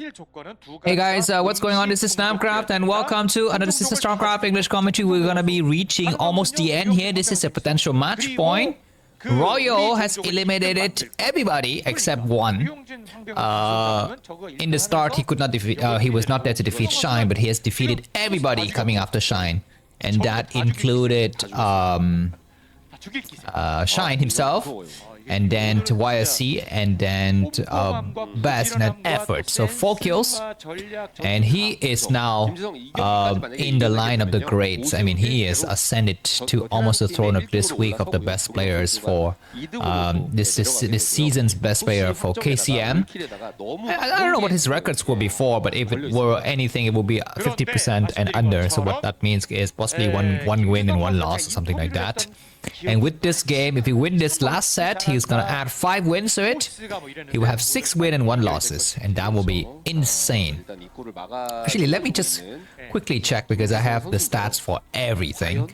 Hey guys, what's going on? This is Namkraft and welcome to another Sister Starcraft English commentary. We're gonna be reaching almost the end here. This is a potential match point. Royal has eliminated everybody except one. In the start, he could not defeat. He was not there to defeat Shine, but he has defeated everybody coming after Shine, and that included Shine himself, and then to YSC, and then Best in an effort. So 4 kills, and he is now in the line of the greats. I mean, he is ascended to almost the throne of this week of the best players for this season's best player for KCM. I don't know what his records were before, but if it were anything, it would be 50% and under. So what that means is possibly one win and 1 loss or something like that. And with this game, if he win this last set, he's gonna add 5 wins to it. He will have 6 wins and 1 losses, and that will be insane. Actually, let me just quickly check because I have the stats for everything.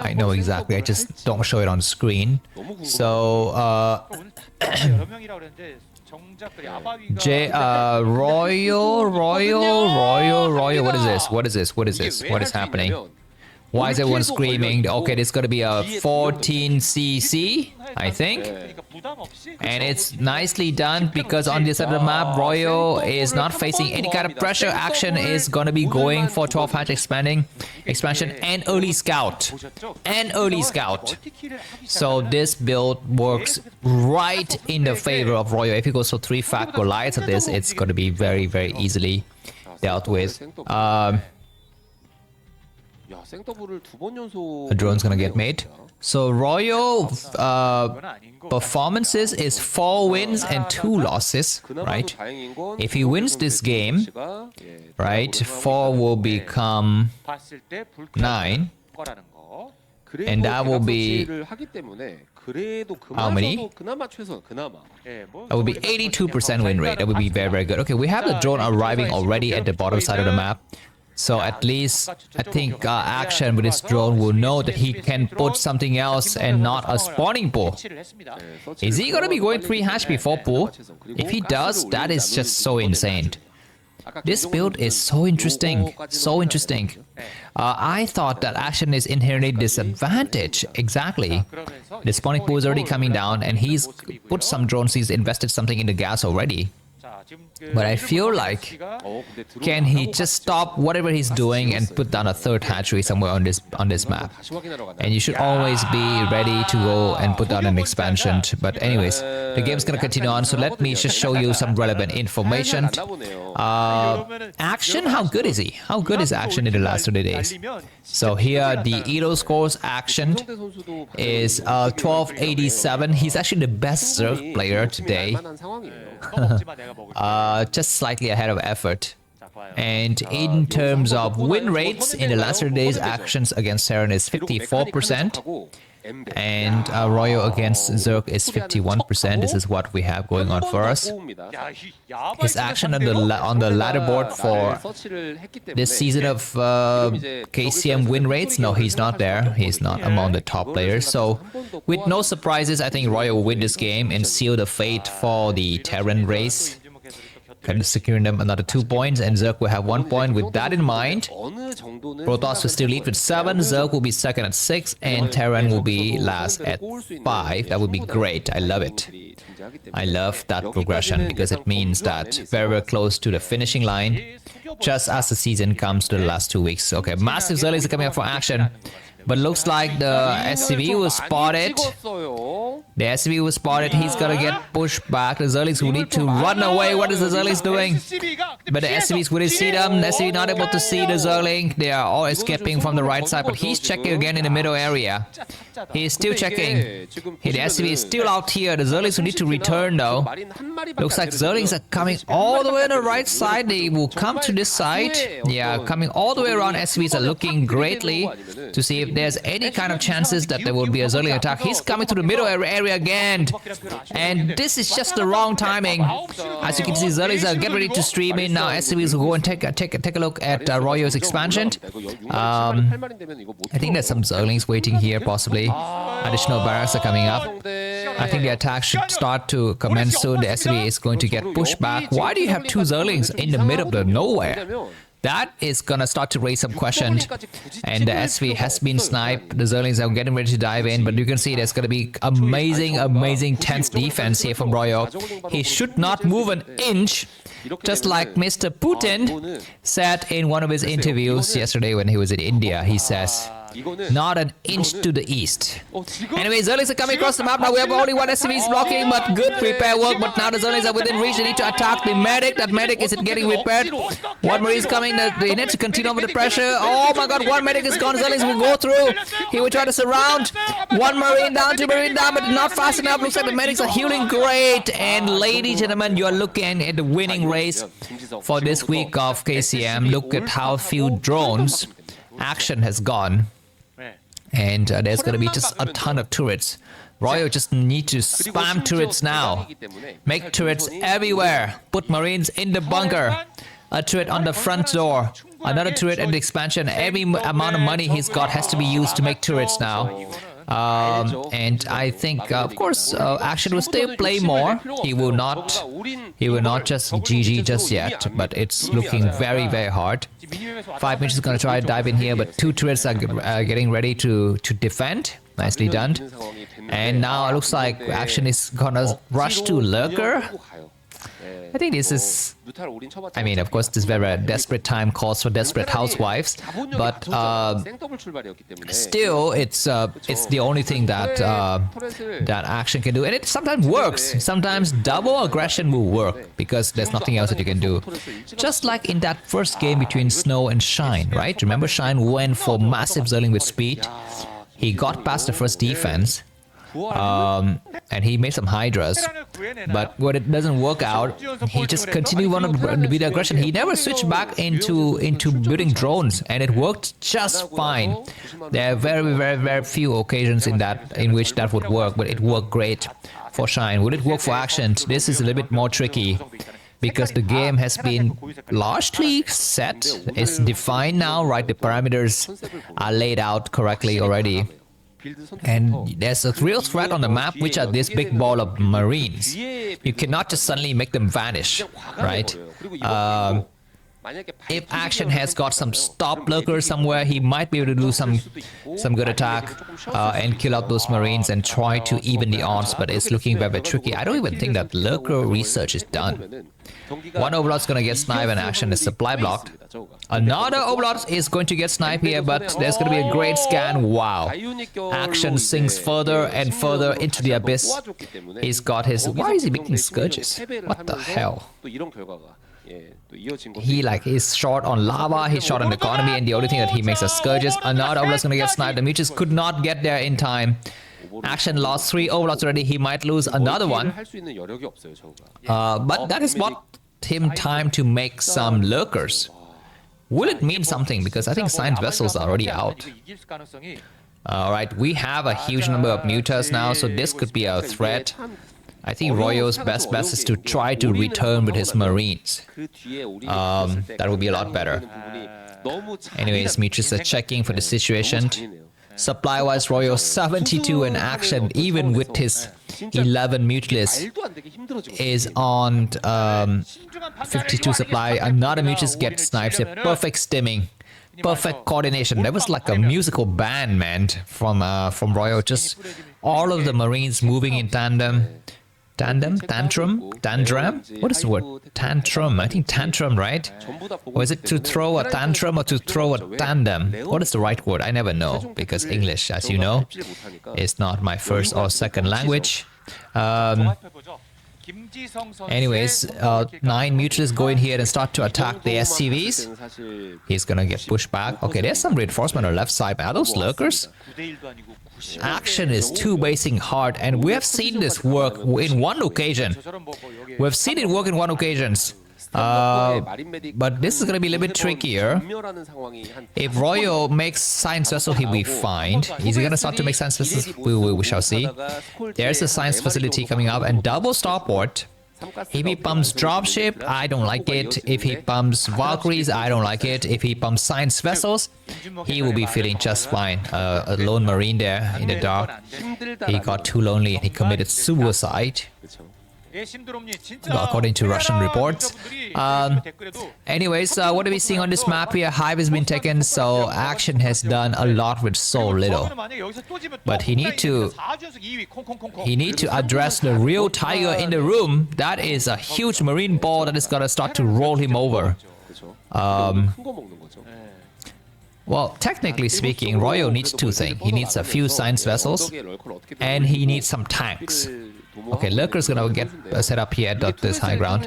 I know exactly, I just don't show it on screen. So Royal, what is happening? Why is everyone screaming? Okay, this is gonna be a 14cc, I think. And it's nicely done because on this side of the map, Royal is not facing any kind of pressure. Action is gonna be going for 12 hatch expansion and early scout. So this build works right in the favor of Royal. If he goes for 3 Fat Goliaths of this, it's gonna be very, very easily dealt with. A drone's gonna get made. So Royal performances is 4 wins and 2 losses, right? If he wins this game, right, 4 will become 9, and that will be how many? That would be 82% win rate. That would be very, very good. Okay, we have the drone arriving already at the bottom side of the map. So at least, I think Action with his drone will know that he can put something else and not a spawning pool. Is he gonna be going 3 hatch before pool? If he does, that is just so insane. This build is so interesting, I thought that Action is inherently disadvantaged. Exactly. The spawning pool is already coming down, and he's put some drones, he's invested something in the gas already. But I feel like, can he just stop whatever he's doing and put down a 3rd hatchery somewhere on this map? And you should always be ready to go and put down an expansion. But anyways, the game's gonna continue on, so let me just show you some relevant information. Action, how good is he? How good is Action in the last 30 days? So here, the Elo scores Action is 1287. He's actually the best Zerg player today. Just slightly ahead of effort. And in terms of win rates, in the last 30 days, Actions against Terran is 54%. And Royal against Zerg is 51%. This is what we have going on for us. His action on the ladder board for this season of KCM win rates, no, he's not there. He's not among the top players. So with no surprises, I think Royal will win this game and seal the fate for the Terran race, kind of securing them another 2 points, and Zerg will have 1 point. With that in mind, Protoss will still lead with 7, Zerg will be second at 6, and Terran will be last at 5. That would be great. I love it. I love that progression because it means that very, very close to the finishing line, just as the season comes to the last 2 weeks. Okay, massive Zelle is coming up for Action. But looks like the SCV was spotted. The SCV was spotted. He's gonna get pushed back. The Zerlings will need to run away. What is the Zerlings doing? But the SCVs wouldn't see them. The SCV not able to see the Zerling. They are all escaping from the right side. But he's checking again in the middle area. He's still checking. Hey, the SCV is still out here. The Zerlings will need to return though. Looks like Zerlings are coming all the way on the right side. They will come to this side. Yeah, coming all the way around. SCVs are looking greatly to see if there's any kind of chances that there will be a Zerling attack. He's coming to the middle area area again. And this is just the wrong timing. As you can see, Zerg is get ready to stream in now. SCVs will go and take a look at Royo's expansion. I think there's some Zerglings waiting here, possibly. Additional barracks are coming up. I think the attack should start to commence soon. The SCV is going to get pushed back. Why do you have two Zerglings in the middle of the nowhere? That is gonna start to raise some questions. And the SV has been sniped. The Zerglings are getting ready to dive in, but you can see there's gonna be amazing tense defense here from Royo. He should not move an inch, just like Mr. Putin said in one of his interviews yesterday when he was in India. He says, not an inch to the east. Anyway, Zerglings are coming across the map. Now we have only one SCV blocking, but good repair work. But now the Zerglings are within reach. They need to attack the medic. That medic isn't getting repaired. One Marine is coming. They need to continue with the pressure. Oh my god, one medic is gone. Zerglings will go through. He will try to surround. One Marine down, two Marine down, but not fast enough. Looks like the medics are healing great. And ladies and gentlemen, you are looking at the winning race for this week of KCM. Look at how few drones action has gone. And there's going to be just a ton of turrets. Royo just need to spam turrets now. Make turrets everywhere. Put Marines in the bunker. A turret on the front door. Another turret at the expansion. Every amount of money he's got has to be used to make turrets now. And I think, of course, Action will still play more. He will not just GG just yet, but it's looking very hard. 5 minutes is going to try to dive in here, but two turrets are getting ready to defend. Nicely done. And now it looks like Action is gonna rush to Lurker. I think this is, I mean, of course, this very desperate time calls for desperate housewives, but still, it's the only thing that Action can do, and it sometimes works. Sometimes double aggression will work because there's nothing else that you can do. Just like in that first game between Snow and Shine, right? Remember, Shine went for massive Zerling with speed. He got past the first defense. And he made some Hydras, but when it doesn't work out, he just continued on with the aggression. He never switched back into building drones, and it worked just fine. There are very few occasions in which that would work, but it worked great for Shine. Would it work for Action? This is a little bit more tricky, because the game has been largely set. It's defined now, right? The parameters are laid out correctly already. And there's a real threat on the map, which are this big ball of Marines. You cannot just suddenly make them vanish, right? If Action has got some stop lurker somewhere, he might be able to do some good attack and kill out those Marines and try to even the odds, but it's looking very tricky. I don't even think that lurker research is done. One Overlord's gonna get sniped and Action is supply blocked. Another Overlord is going to get sniped here, but there's gonna be a great scan. Wow. Action sinks further and further into the abyss. He's got his... Why is he making scourges? What the hell? He's short on lava, he's short on economy, and the only thing that he makes are scourges. Another Overlord's gonna get sniped. The Mutus could not get there in time. Action lost 3 Overlords already. He might lose another one. But that is what him time to make some lurkers. Will it mean something? Because I think science vessels are already out. Alright, we have a huge number of mutas now, so this could be a threat. I think Royo's best bet is to try to return with his Marines. That would be a lot better. Anyways, Mitris are checking for the situation. Supply-wise, Royo 72 in Action, even with his 11 Mutualists, is on 52 supply. Another Mutualist gets snipes. Perfect stimming, perfect coordination. That was like a musical band, man, from Royo. Just all of the Marines moving in tandem. Tantrum? What is the word? Tantrum. I think tantrum, right? Or is it to throw a tantrum or to throw a tandem? What is the right word? I never know, because English, as you know, is not my first or second language. Anyways, 9 Mutualists go in here and start to attack the SCVs. He's gonna get pushed back. Okay, there's some reinforcement on the left side. Are those lurkers? Action is 2-basing hard, and we have seen this work in one occasion. We've seen it work in one occasion. But this is going to be a little bit trickier. If Royo makes science vessel, he'll be fine. Is he going to start to make science vessels? We shall see. There's a science facility coming up and double starport. If he pumps dropship, I don't like it. If he pumps Valkyries, I don't like it. If he pumps science vessels, he will be feeling just fine. A lone marine there in the dark. He got too lonely and he committed suicide, according to Russian reports. Anyways, what are we seeing on this map here? Hive has been taken, so Action has done a lot with so little. But he need to address the real tiger in the room. That is a huge marine ball that is gonna start to roll him over. Well, technically speaking, Royo needs two things. He needs a few science vessels, and he needs some tanks. Okay, Lurker's gonna get set up here at this high ground.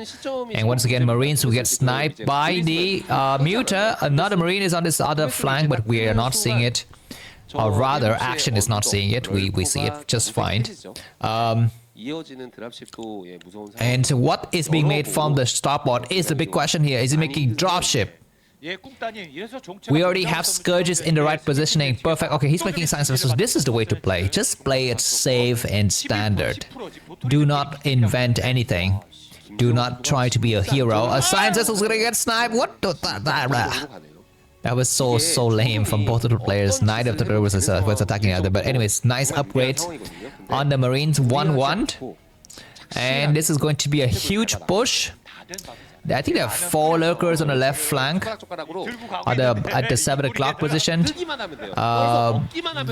And once again, Marines will get sniped by the Muta. Another Marine is on this other flank, but we are not seeing it. Or rather, Action is not seeing it. We see it just fine. And what is being made from the starport is the big question here. Is he making dropship? We already have Scourges in the right positioning. Perfect. Okay, he's making science vessels. This is the way to play. Just play it safe and standard. Do not invent anything. Do not try to be a hero. A science vessel's gonna get sniped. What the... That was so lame from both of the players. Neither of the players was attacking the other. But anyways, nice upgrades on the Marines. 1-1. And this is going to be a huge push. I think there are 4 lurkers on the left flank at the 7 o'clock position.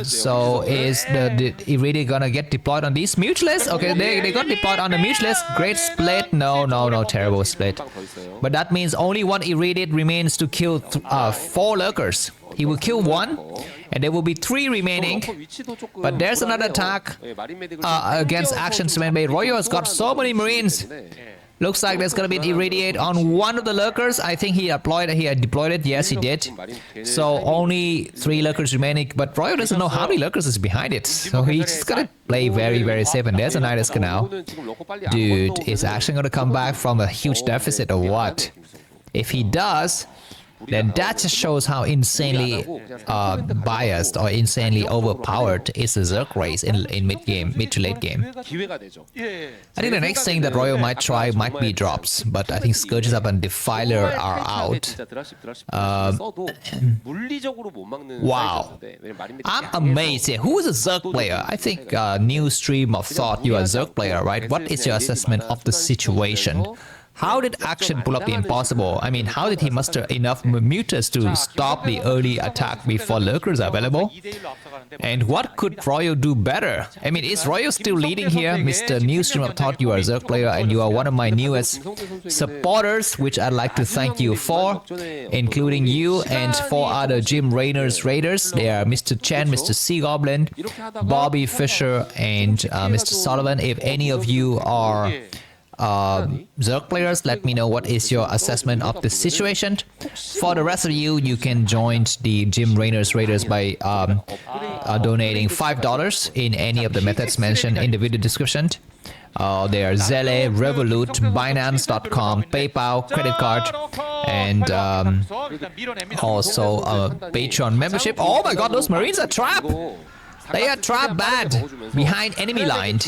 So is he really gonna get deployed on these mutualists? Okay, they got deployed on the mutualists. Great split. No, terrible split. But that means only one irradiate remains to kill 4 lurkers. He will kill 1, and there will be 3 remaining. But there's another attack against Action's main base. Royo has got so many Marines. Looks like there's gonna be an irradiate on one of the lurkers. I think he deployed it. Yes, he did. So only 3 lurkers remaining. But Royo doesn't know how many lurkers is behind it. So he's just gonna play very, very safe. And there's a Nidus Canal. Dude, is Action gonna come back from a huge deficit or what? If he does, then that just shows how insanely biased or insanely overpowered is the Zerg race in mid to late game. I think the next thing that Royo might try might be drops, but I think Scourges Up and Defiler are out. Wow, I'm amazed here. Who is a Zerg player? I think new stream of thought, you are a Zerg player, right? What is your assessment of the situation? How did Action pull up the impossible? I mean, how did he muster enough mutas to stop the early attack before lurkers are available? And what could Royo do better? I mean, is Royo still leading here? Mr. Newstream of Thought, you are a Zerg player and you are one of my newest supporters, which I'd like to thank you for, including you and 4 other Jim Rainer's Raiders. They are Mr. Chen, Mr. Sea Goblin, Bobby Fisher, and Mr. Sullivan. If any of you are Zerg players, let me know what is your assessment of the situation. For the rest of you, you can join the Jim Rainer's Raiders by donating $5 in any of the methods mentioned in the video description. They are Zelle, Revolut, Binance.com, PayPal, credit card, and also Patreon membership. Oh my god, those Marines are trapped! They are trapped bad behind enemy line.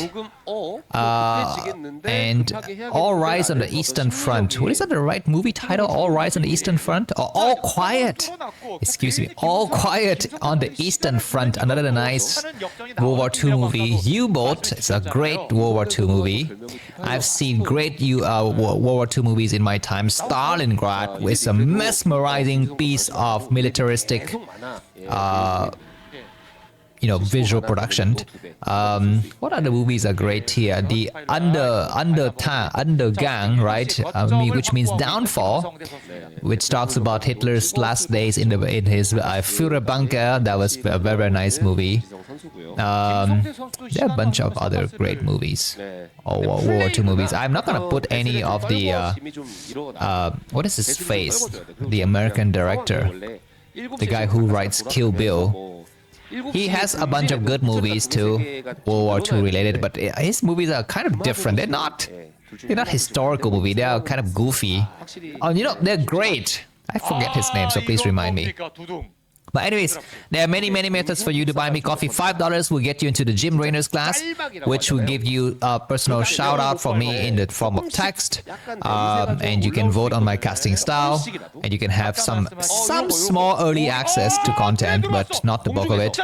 And All Rise on the Eastern Front. What is that, the right movie title? All Rise on the Eastern Front? Or All Quiet? Excuse me. All Quiet on the Eastern Front. Another nice World War II movie. U-Boat. It's a great World War II movie. I've seen great World War II movies in my time. Stalingrad is a mesmerizing piece of militaristic visual production. What other movies are great here? The Undergang, right? Which means downfall, which talks about Hitler's last days in his Führer bunker. That was a very, very nice movie. There are a bunch of other great movies. World War II movies. I'm not gonna put any of the what is his face? The American director, the guy who writes Kill Bill. He has a bunch of good movies too, World War II related, but his movies are kind of different. They're not They're not historical movie. They are kind of goofy. Oh, you know, they're great. I forget his name, so please remind me. But anyways, there are many methods for you to buy me coffee. $5 will get you into the Gym Rainers class, which will give you a personal shout out from me in the form of text. And you can vote on my casting style, and you can have some small early access to content, but not the bulk of it.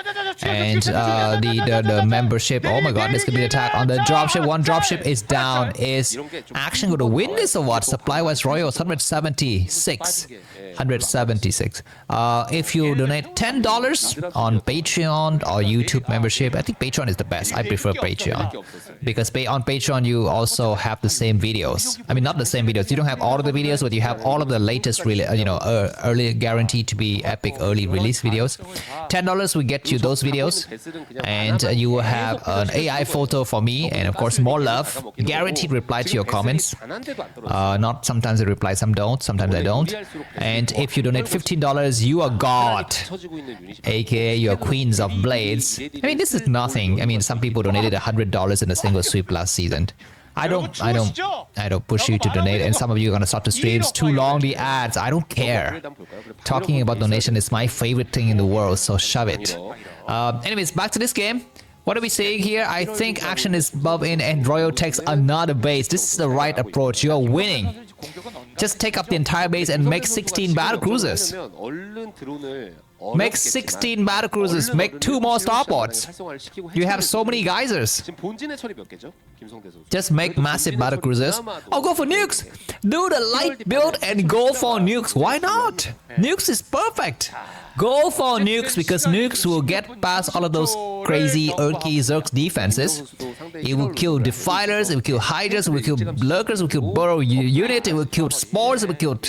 And the membership, oh my god, this could be an attack on the dropship. One dropship is down. Is Action going to win this or what? Supply-wise, Royals 176. If you donate $10 on Patreon or YouTube membership, I think Patreon is the best. I prefer Patreon because on Patreon you also have the same videos. I mean, not the same videos. You don't have all of the videos, but you have all of the latest, early guaranteed to be epic early release videos. $10 will get you those videos, and you will have an AI photo for me, and of course more love. Guaranteed reply to your comments. Not sometimes I reply, sometimes I don't. And if you donate $15, you are God, aka you are Queens of Blades. I mean, this is nothing. I mean, some people donated $100 in a single sweep last season. I don't push you to donate, and some of you are gonna stop the streams. Too long, the ads. I don't care. Talking about donation is my favorite thing in the world, so shove it. Anyways, back to this game. What are we saying here? I think Action is above in, and Royal takes another base. This is the right approach. You're winning. Just take up the entire base and make 16 battle cruisers. Make 16 battle cruisers. Make 2 more starports. You have so many geysers. Just make massive battle cruisers. Oh, go for nukes. Do the light build and go for nukes. Why not? Nukes is perfect. Go for nukes because nukes will get past all of those crazy Urky Zerg defenses. It will kill defilers, it will kill hydras, it will kill lurkers, it will kill burrow unit, it will kill spores, it will kill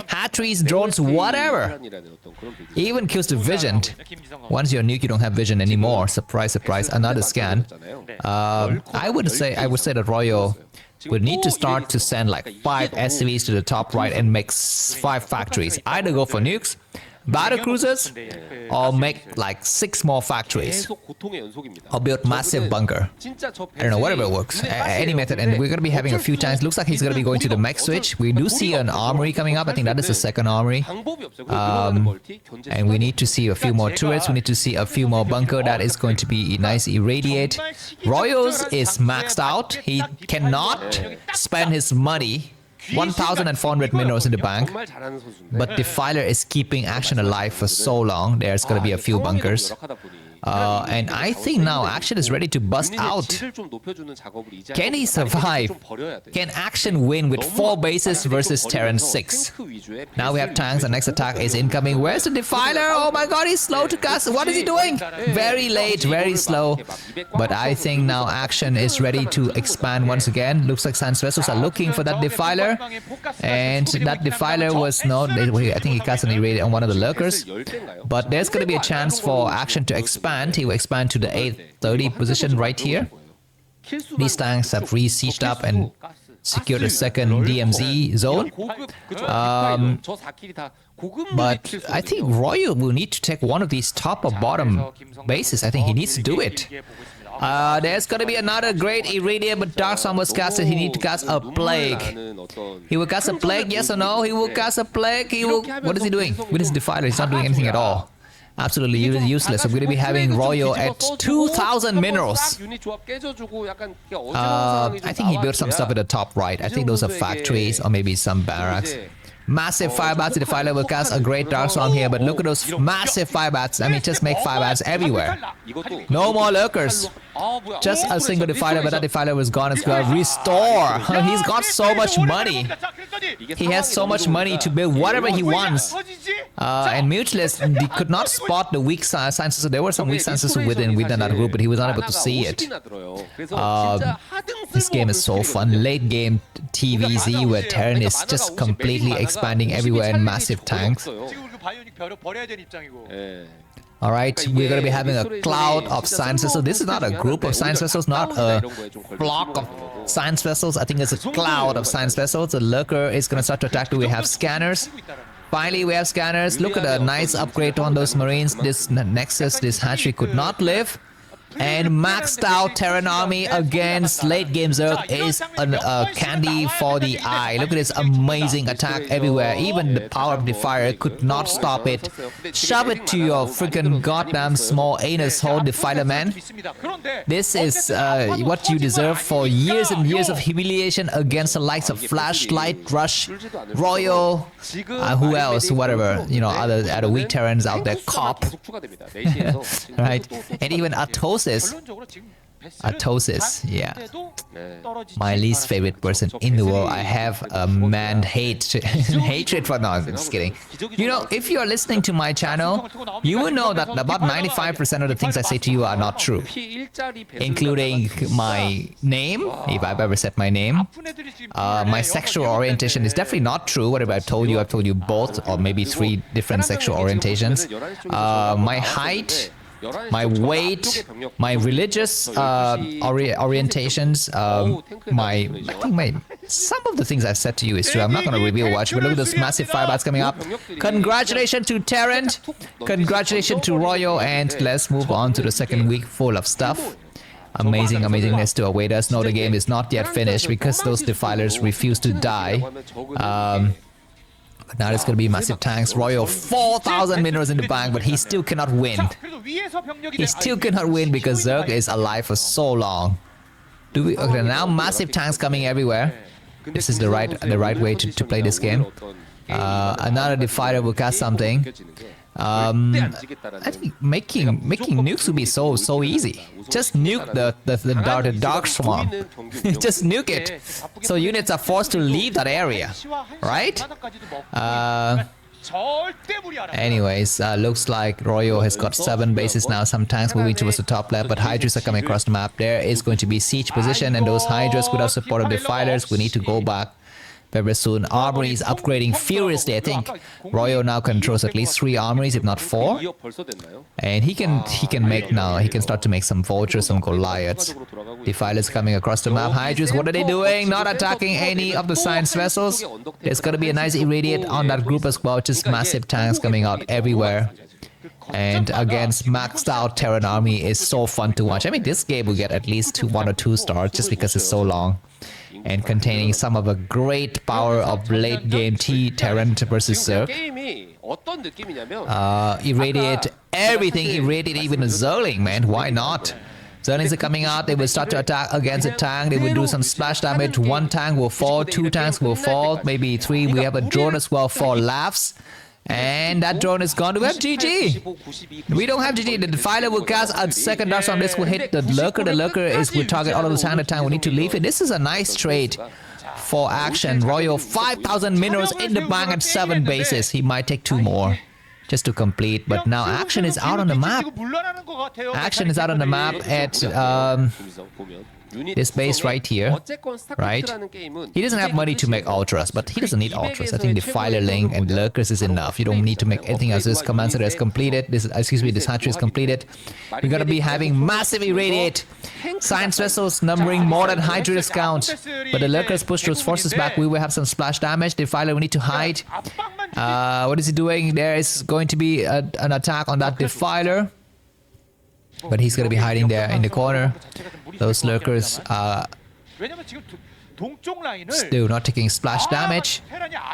hatcheries, drones, whatever. It even kills the vision. Once you're nuke, you don't have vision anymore. Surprise, surprise, another scan. I would say that Royal would need to start to send like 5 SCVs to the top right and make 5 factories. Either go for nukes, battle cruisers, or make like 6 more factories, or build massive bunker. I don't know, whatever works, any method. And we're gonna be having a few tanks. Looks like he's gonna be going to the mech switch. We do see an armory coming up. I think that is the second armory. And we need to see a few more turrets. We need to see a few more bunker. That is going to be nice irradiate. Royals is maxed out. He cannot spend his money. 1,400 minerals in the bank, but Defiler is keeping Action alive for so long. There's gonna be a few bunkers. And I think now Action is ready to bust out. Can he survive? Can Action win with 4 bases versus Terran 6? Now we have tanks. The next attack is incoming. Where's the Defiler? Oh my god, he's slow to cast. What is he doing? Very late, very slow. But I think now Action is ready to expand once again. Looks like Science Vessels are looking for that Defiler. And that Defiler was not... I think he cast an irradiate on one of the lurkers. But there's going to be a chance for Action to expand. He will expand to the 830 position right here. These tanks have re-sieged up and secured a second DMZ zone. But I think Royal will need to take one of these top or bottom bases. I think he needs to do it. There's gonna be another great irradiate, but Dark Storm was casted. He needs to cast a plague. He will cast a plague, yes or no? He will cast a plague. He will... What is he doing? With his Defiler, he's not doing anything at all. Absolutely useless. I'm going to be having Royal at 2,000 minerals. I think he built some stuff at the top right. I think those are factories or maybe some barracks. Massive firebats. The Defiler will cast a great Dark Storm here, but look at those massive firebats. I mean, just make firebats everywhere. No more lurkers. Just a single Defiler, but that Defiler was gone. It's going to restore. He's got so much money. He has so much money to build whatever he wants. And Mutualist, he could not spot the weak sciences. So there were some weak sciences within that group, but he was unable to see it. This game is so fun. Late game TVZ where Terran is just completely expanding everywhere in massive tanks. Alright, we're going to be having a cloud of science vessels. This is not a group of science vessels, not a flock of science vessels. I think it's a cloud of science vessels. The lurker is going to start to attack. Do we have scanners? Finally, we have scanners. Look at the nice upgrade on those marines. This Nexus, this hatchery could not live. And maxed out Terran army against late game Zerg is a candy for the eye. Look at this amazing attack everywhere. Even the power of Defier could not stop it. Shove it to your freaking goddamn small anus hole, Defiler man. This is what you deserve for years and years of humiliation against the likes of Flashlight, Rush, Royal, who else, whatever, you know, other weak Terrans out there, Cop, right? And even Atosis, yeah. My least favorite person in the world. I have a hatred for... No, I'm just kidding. You know, if you're listening to my channel, you will know that about 95% of the things I say to you are not true. Including my name, if I've ever said my name. My sexual orientation is definitely not true. Whatever I've told you both, or maybe 3 different sexual orientations. My height, my weight, my religious orientations, some of the things I've said to you is true. I'm not going to reveal much, but look at those massive firebats coming up. Congratulations to Terran, congratulations to Royal, and let's move on to the second week full of stuff. Amazing amazingness to await us. No, the game is not yet finished because those defilers refuse to die. But now there's going to be massive tanks. Royal 4,000 minerals in the bank, but he still cannot win. He still cannot win because Zerg is alive for so long. Okay, now massive tanks coming everywhere. This is the right way to play this game. Another defiler will cast something. I think making nukes would be so easy. Just nuke the dark swarm. Just nuke it. So units are forced to leave that area, right? Anyways, looks like Royal has got 7 bases now. Some tanks moving towards the top left, but Hydras are coming across the map. There is going to be siege position, and those Hydras without support of defilers, we need to go back very soon. Armory is upgrading furiously. I think Royal now controls at least 3 armories, if not 4. And he can start to make some vultures, some Goliaths. Defilers coming across the map. Hydras, what are they doing? Not attacking any of the science vessels. There's gonna be a nice irradiate on that group as well. Just massive tanks coming out everywhere. And against maxed out Terran army is so fun to watch. I mean, this game will get at least 1 or 2 stars just because it's so long. And containing some of the great power of late game Terran versus Zerg. Irradiate everything, irradiate even the Zerling, man. Why not? Zerlings are coming out, they will start to attack against a tank, they will do some splash damage. 1 tank will fall, 2 tanks will fall, maybe 3. We have a drone as well for laughs. And that drone is gone. We have GG. We don't have GG. The Defiler will cast a second Dark Storm. This will hit the Lurker. The Lurker will target all of the tank. The tank will need to leave it. This is a nice trade for action. Royal 5,000 minerals in the bank at 7 bases. He might take 2 more just to complete. But now action is out on the map. Action is out on the map at this base right here, right? He doesn't have money to make ultras, but he doesn't need ultras. I think Defiler Link and Lurkers is enough. You don't need to make anything else. This command center is completed. This hatchery is completed. We're gonna be having massive irradiate science vessels numbering more than Hydra's count. But the Lurkers push those forces back. We will have some splash damage. Defiler, we need to hide. What is he doing? There is going to be an attack on that Defiler. But he's going to be hiding there in the corner. Those Lurkers are still not taking splash damage.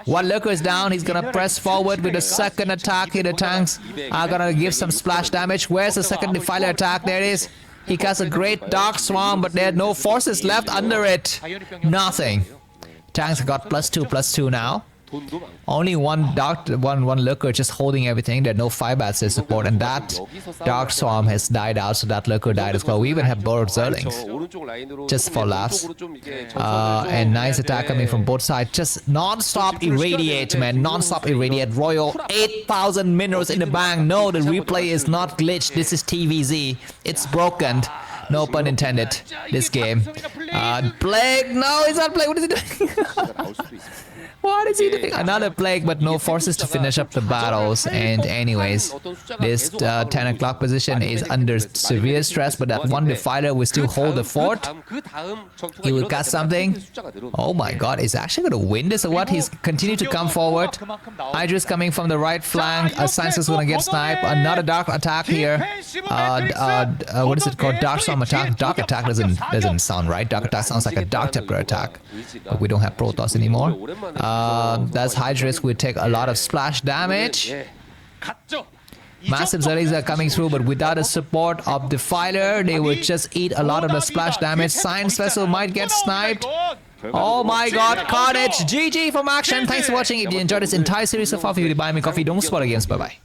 1 Lurker is down. He's going to press forward with the second attack. Here the tanks are going to give some splash damage. Where's the second Defiler attack? There it is. He casts a great Dark Swarm, but there are no forces left under it. Nothing. Tanks got +2/+2 now. Only one Lurker just holding everything. There are no Firebats to support, and that Dark Swarm has died out, so that Lurker died as well. We even have both Zerlings, just for laughs. And nice attack coming from both sides. Just non-stop irradiate, man. Non-stop irradiate. Royal 8,000 minerals in the bank. No, the replay is not glitched. This is TVZ. It's broken. No pun intended. This game. Plague. No, it's not Plague. What is he doing? What is he doing? Another plague, but no forces to finish up the battles. And anyways, this 10 o'clock position is under severe stress, but that one defiler will still hold the fort. He will cast something. Oh my god, is actually going to win this or what? He's continued to come forward. Hydra's coming from the right flank. Science is going to get sniped. Another dark attack here. What is it called? Dark storm attack. Dark attack doesn't sound right. Dark attack sounds like a dark Templar attack. But we don't have Protoss anymore. That's Hydra's will take a lot of splash damage. Massive Zergs are coming through, but without the support of Defiler, they will just eat a lot of the splash damage. Science Vessel might get sniped. Oh my god, carnage! GG from action! Thanks for watching. If you enjoyed this entire series so far, feel free to buy me coffee. Don't spoil the games. Bye bye.